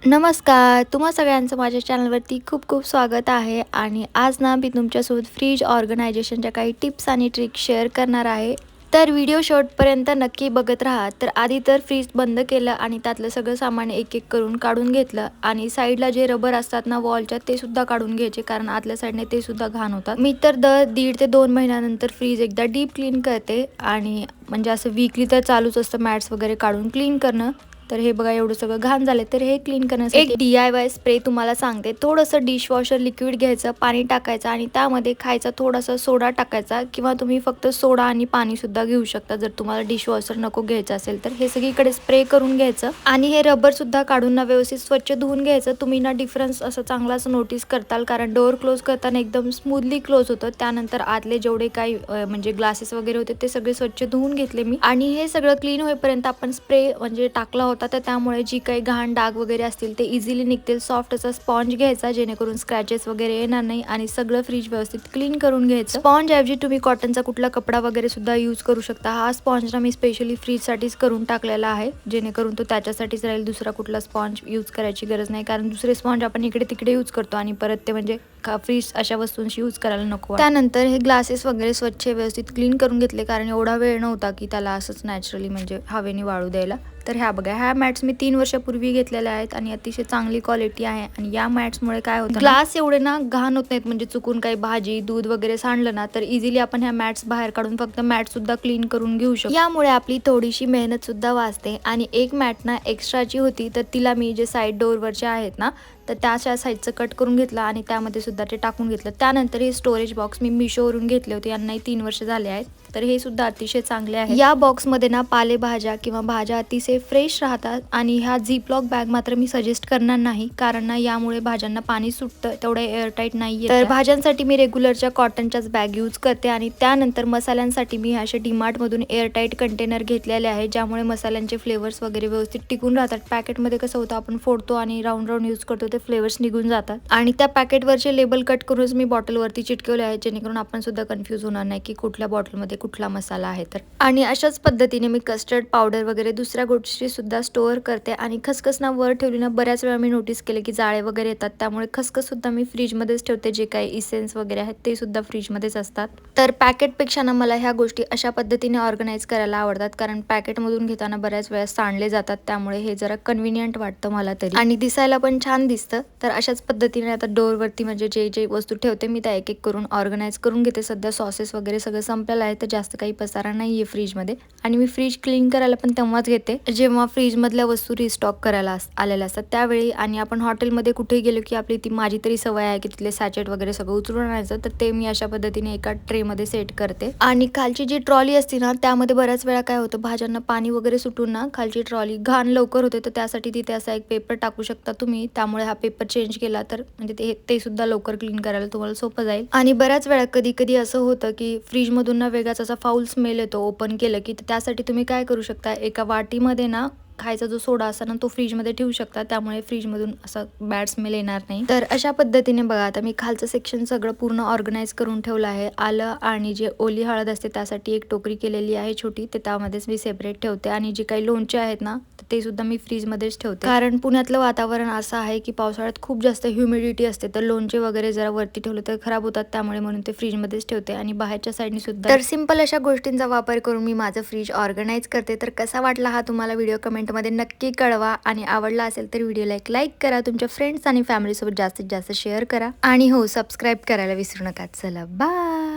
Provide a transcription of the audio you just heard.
नमस्कार, तुम्हा सगळ्यांचं माझ्या चॅनलवरती खूप खूप स्वागत आहे. आणि आज ना मी तुमच्यासोबत फ्रीज ऑर्गनायझेशनच्या काही टिप्स आणि ट्रिक्स शेअर करणार आहे. तर व्हिडिओ शेवटपर्यंत नक्की बघत राहा. तर आधी तर फ्रीज बंद केलं आणि त्यातलं सगळं सामान एक एक करून काढून घेतलं आणि साईडला जे रबर असतात ना वॉलच्या ते सुद्धा काढून घ्यायचे, कारण आतल्या साईडने ते सुद्धा घाण होतात. मी तर दर 1.5 ते 2 महिन्यानंतर फ्रीज एकदा डीप क्लीन करते आणि म्हणजे असं वीकली तर चालूच असतं मॅट्स वगैरे काढून क्लीन करणं. तर हे बघा एवढं सगळं घाण झाले, तर हे क्लीन करण्यासाठी एक DIY स्प्रे तुम्हाला सांगते. थोडंसं डिशवॉशर लिक्विड घ्यायचं, पाणी टाकायचं आणि त्यामध्ये खायचा थोडासा सोडा टाकायचा, किंवा तुम्ही फक्त सोडा आणि पाणी सुद्धा घेऊ शकता जर तुम्हाला डिशवॉशर नको घ्यायचं असेल तर. हे सगळीकडे स्प्रे करून घ्यायचं आणि हे रबर सुद्धा काढून ना व्यवस्थित स्वच्छ धुवून घ्यायचं. तुम्ही ना डिफरन्स असं चांगलाच नोटीस करताल, कारण डोअर क्लोज करताना एकदम स्मूथली क्लोज होतं. त्यानंतर आतले जेवढे काही म्हणजे ग्लासेस वगैरे होते ते सगळे स्वच्छ धुवून घेतले मी. आणि हे सगळं क्लीन होईपर्यंत आपण स्प्रे म्हणजे टाकला होता, तर त्यामुळे जी काही घाण डाग वगैरे असतील ते इझिली निघतील. सॉफ्ट असा स्पॉन्ज घ्यायचा जेणेकरून स्क्रॅचेस वगैरे येणार नाही आणि सगळं फ्रीज व्यवस्थित क्लीन करून घ्यायचं. स्पॉन्ज ऐवजी तुम्ही कॉटनचा कुठला कपडा वगैरे सुद्धा यूज करू शकता. हा स्पॉन्ज ना मी स्पेशली फ्रीज साठीच करून टाकलेला आहे, जेणेकरून तो त्याच्यासाठीच राहील. दुसरा कुठला स्पॉन्ज यूज करायची गरज नाही, कारण दुसरे स्पॉन्ज आपण इकडे तिकडे यूज करतो आणि परत ते म्हणजे फ्रीज अशा वस्तूंशी यूज करायला नको. त्यानंतर हे ग्लासेस वगैरे स्वच्छ व्यवस्थित क्लीन करून घेतले, कारण एवढा वेळ नव्हता की त्याला असंच नॅचरली म्हणजे हवेने वाळू द्यायला. तर ह्या बघा, ह्या मॅट्स मी 3 वर्षापूर्वी घेतलेल्या आहेत आणि अतिशय चांगली क्वालिटी आहे. आणि या मॅट्समुळे काय होतं, ग्लास एवढे ना घाण होत नाहीत. म्हणजे चुकून काही भाजी दूध वगैरे सांडलं ना तर इझिली आपण ह्या मॅट्स बाहेर काढून फक्त मॅट सुद्धा क्लीन करून घेऊ शकतो. यामुळे आपली थोडीशी मेहनत सुद्धा वाचते. आणि एक मॅट ना एक्स्ट्राची होती, तर तिला मी जे साईड डोअरवरचे आहेत ना तर त्याच्या साईडचं कट करून घेतलं आणि त्यामध्ये सुद्धा ते टाकून घेतलं. त्यानंतर हे स्टोरेज बॉक्स मी मिशोवरून घेतले होते, यांनाही 3 वर्ष झाले आहेत. तर हे सुद्धा अतिशय चांगले आहे. या बॉक्समध्ये ना पालेभाज्या किंवा भाज्या अतिशय फ्रेश राहतात. आणि ह्या झिपलॉक बॅग मात्र मी सजेस्ट करणार नाही, कारण ना यामुळे भाज्यांना पाणी सुटतं, तेवढं एअरटाईट नाहीये. तर भाज्यांसाठी मी रेग्युलरच्या कॉटनच्याच बॅग यूज करते. आणि त्यानंतर मसाल्यांसाठी मी अशा DMart मधून एअरटाईट कंटेनर घेतलेले आहे, ज्यामुळे मसाल्यांचे फ्लेवर्स वगैरे व्यवस्थित टिकून राहतात. पॅकेटमध्ये कसं होतं, आपण फोडतो आणि राऊंड राऊंड यूज करतो, ते फ्लेवर्स निघून जातात. आणि त्या पॅकेटवरचे लेबल कट करूनच मी बॉटलवरती चिटकवले आहेत, जेणेकरून आपण सुद्धा कन्फ्यूज होणार नाही की कुठल्या बॉटलमध्ये कुठला मसाला आहे. तर आणि अशाच पद्धतीने मी कस्टर्ड पावडर वगैरे दुसऱ्या गोष्टी सुद्धा स्टोअर करते. आणि खसखस ना वर ठेवली ना बऱ्याच वेळा मी नोटीस केले की जाळे वगैरे येतात, त्यामुळे खसखस सुद्धा मी फ्रीजमध्येच ठेवते. जे काही इसेन्स वगैरे आहेत ते सुद्धा फ्रीजमध्येच असतात. तर पॅकेटपेक्षा ना मला ह्या गोष्टी अशा पद्धतीने ऑर्गनाईज करायला आवडतात, कारण पॅकेटमधून घेताना बऱ्याच वेळा सांडले जातात, त्यामुळे हे जरा कन्व्हिनियंट वाटतं मला तरी, आणि दिसायला पण छान दिसतं. तर अशाच पद्धतीने आता डोअरवरती म्हणजे जे जे वस्तू ठेवते मी त्या एक एक करून ऑर्गनाईज करून घेते. सध्या सॉसेस वगैरे सगळं संपलेलं आहे, तर जास्त काही पसारा नाही आहे फ्रीजमध्ये. आणि मी फ्रीज क्लीन करायला पण तेव्हाच घेते जेव्हा फ्रीजमधल्या वस्तू रिस्टॉक करायला आलेल्या असतात त्यावेळी. आणि आपण हॉटेलमध्ये कुठेही गेलो की आपली ती माझी तरी सवय आहे की तिथले सॅचेट वगैरे सगळं उचलून आणायचं, तर ते मी अशा पद्धतीने एका ट्रेमध्ये सेट करते. आणि खालची जी ट्रॉली असते ना त्यामध्ये बऱ्याच वेळा काय होतं, भाज्यांना पाणी वगैरे सुटून ना खालची ट्रॉली घाण लवकर होते, तर त्यासाठी तिथे असा एक पेपर टाकू शकता तुम्ही. त्यामुळे हा पेपर चेंज केला तर म्हणजे ते सुद्धा लवकर क्लीन करायला तुम्हाला सोपं जाईल. आणि बऱ्याच वेळा कधी कधी असं होतं की फ्रीजमधून ना वेगळाच असा फाऊल स्मेल येतो ओपन केलं की. त्यासाठी तुम्ही काय करू शकता, एका वाटीमध्ये ना खायचा जो सोडा असता ना तो फ्रीजमध्ये ठेवू शकता, त्यामुळे फ्रीजमधून असा बॅड स्मेल येणार नाही. तर अशा पद्धतीने बघा, आता मी खालचं सेक्शन सगळं पूर्ण ऑर्गनाईज करून ठेवलं आहे. आलं आणि जे ओली हळद असते त्यासाठी एक टोकरी केलेली आहे छोटी, ते त्यामध्येच मी सेपरेट ठेवते. आणि जे काही लोणचे आहेत ना ते सुद्धा मी फ्रीजमध्येच ठेवते, कारण पुण्यातलं वातावरण असं आहे की पावसाळ्यात खूप जास्त ह्युमिडिटी असते, तर लोणचे वगैरे जरा वरती ठेवलं तर खराब होतात, त्यामुळे म्हणून ते फ्रीजमध्येच ठेवते. आणि बाहेरच्या साईडनी सुद्धा. तर सिंपल अशा गोष्टींचा वापर करून मी माझं फ्रीज ऑर्गनाईज करते. तर कसा वाटला हा तुम्हाला व्हिडिओ कमेंटमध्ये नक्की कळवा. आणि आवडला असेल तर व्हिडिओला एक लाईक करा, तुमच्या फ्रेंड्स आणि फॅमिलीसोबत जास्तीत जास्त शेअर करा. आणि हो, सबस्क्राईब करायला विसरू नका. चला बाय.